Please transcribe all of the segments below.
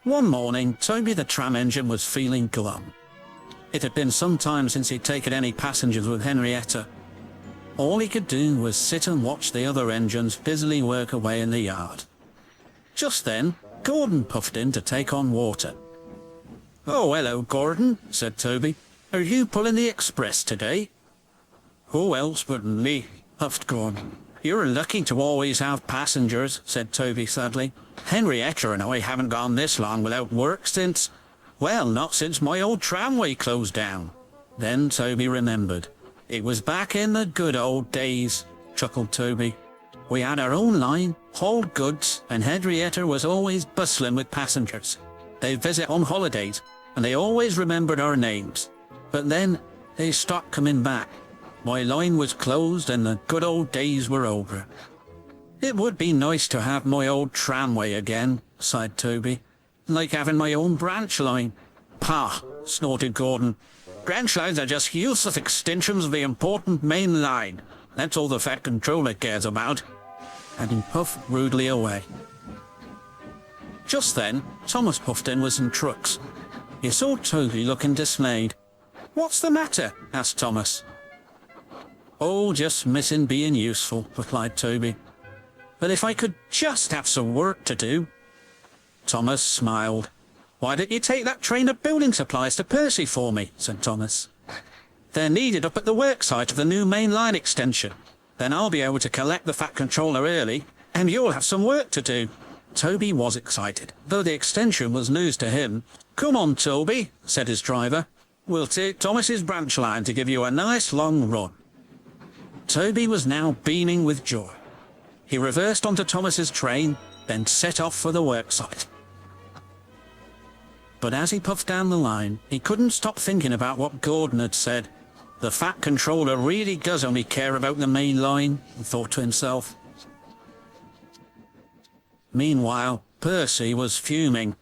One morning, Toby the tram engine was feeling glum. It had been some time since he'd taken any passengers with Henrietta. All he could do was sit and watch the other engines busily work away in the yard. Just then, Gordon puffed in to take on water. "Oh, hello, Gordon," said Toby. "Are you pulling the express today?" "Who else but me?" puffed Gordon. "You're lucky to always have passengers," said Toby sadly. "Henrietta and I haven't gone this long without work since... well, not since my old tramway closed down." Then Toby remembered. "It was back in the good old days," chuckled Toby. "We had our own line, hauled goods, and Henrietta was always bustling with passengers. They'd visit on holidays, and they always remembered our names. But then they stopped coming back. My line was closed and the good old days were over." "It would be nice to have my old tramway again," sighed Toby. "Like having my own branch line." "Pah," snorted Gordon. "Branch lines are just useless extensions of the important main line. That's all the Fat Controller cares about." And he puffed rudely away. Just then, Thomas puffed in with some trucks. He saw Toby looking dismayed. "What's the matter?" asked Thomas. "Oh, just missing being useful," replied Toby. "But if I could just have some work to do." Thomas smiled. "Why don't you take that train of building supplies to Percy for me?" said Thomas. "They're needed up at the work site of the new main line extension. Then I'll be able to collect the Fat Controller early, and you'll have some work to do." Toby was excited, though the extension was news to him. "Come on, Toby," said his driver. "We'll take Thomas's branch line to give you a nice long run." Toby was now beaming with joy. He reversed onto Thomas's train, then set off for the worksite. But as he puffed down the line, he couldn't stop thinking about what Gordon had said. The Fat Controller really does only care about the main line, he thought to himself. Meanwhile, Percy was fuming.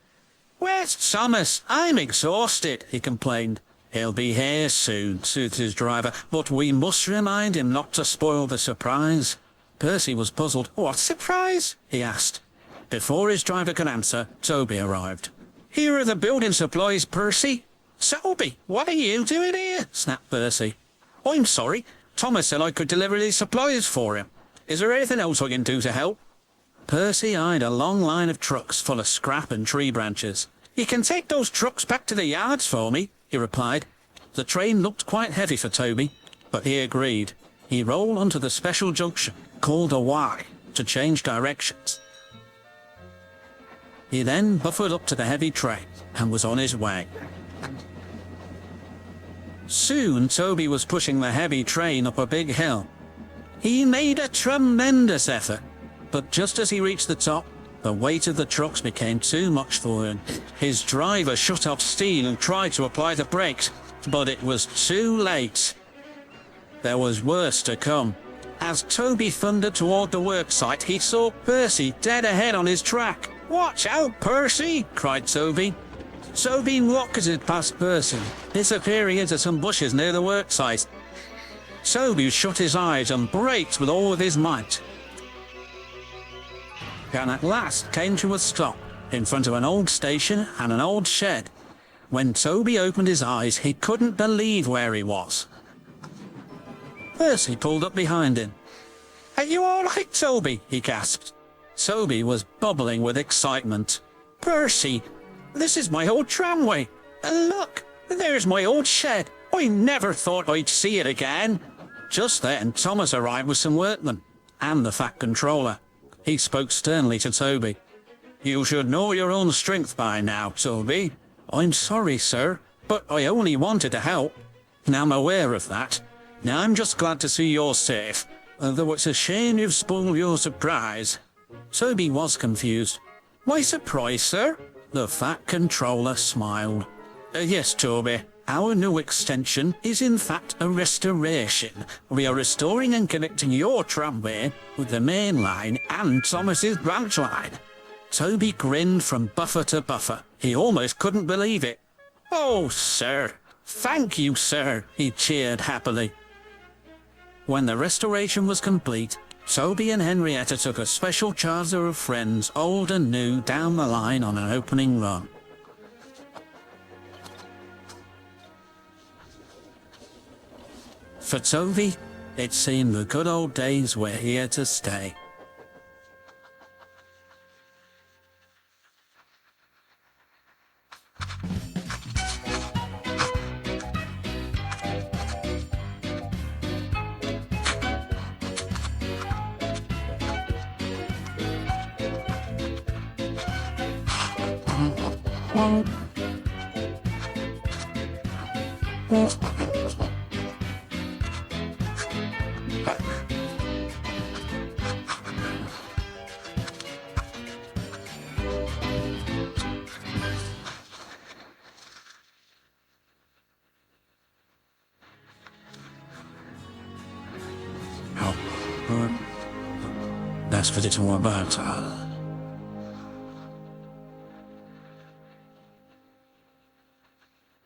"Where's Thomas? I'm exhausted," he complained. "He'll be here soon," soothed his driver, "but we must remind him not to spoil the surprise." Percy was puzzled. "What surprise?" he asked. Before his driver could answer, Toby arrived. "Here are the building supplies, Percy." "Toby, what are you doing here?" snapped Percy. "I'm sorry. Thomas said I could deliver these supplies for him. Is there anything else I can do to help?" Percy eyed a long line of trucks full of scrap and tree branches. "You can take those trucks back to the yards for me," he replied. The train looked quite heavy for Toby, but he agreed. He rolled onto the special junction, called a Y, to change directions. He then buffered up to the heavy train and was on his way. Soon Toby was pushing the heavy train up a big hill. He made a tremendous effort, but just as he reached the top, the weight of the trucks became too much for him. His driver shut off steam and tried to apply the brakes, but it was too late. There was worse to come. As Toby thundered toward the worksite, he saw Percy dead ahead on his track. "Watch out, Percy!" cried Toby. Toby rocketed past Percy, disappearing into some bushes near the worksite. Toby shut his eyes and braked with all of his might, and at last came to a stop in front of an old station and an old shed. When Toby opened his eyes, he couldn't believe where he was. Percy pulled up behind him. "Are you all right, Toby?" he gasped. Toby was bubbling with excitement. "Percy, this is my old tramway. And look, there's my old shed. I never thought I'd see it again." Just then, Thomas arrived with some workmen and the Fat Controller. He spoke sternly to Toby. "You should know your own strength by now, Toby." "I'm sorry, sir, but I only wanted to help." "Now I'm aware of that. Now I'm just glad to see you're safe, though it's a shame you've spoiled your surprise." Toby was confused. "My surprise, sir?" The Fat Controller smiled. "Yes, Toby. Our new extension is in fact a restoration. We are restoring and connecting your tramway with the main line and Thomas's branch line." Toby grinned from buffer to buffer. He almost couldn't believe it. "Oh, sir! Thank you, sir!" he cheered happily. When the restoration was complete, Toby and Henrietta took a special charter of friends, old and new, down the line on an opening run. For Toby, it seemed the good old days were here to stay. That's what it's all about.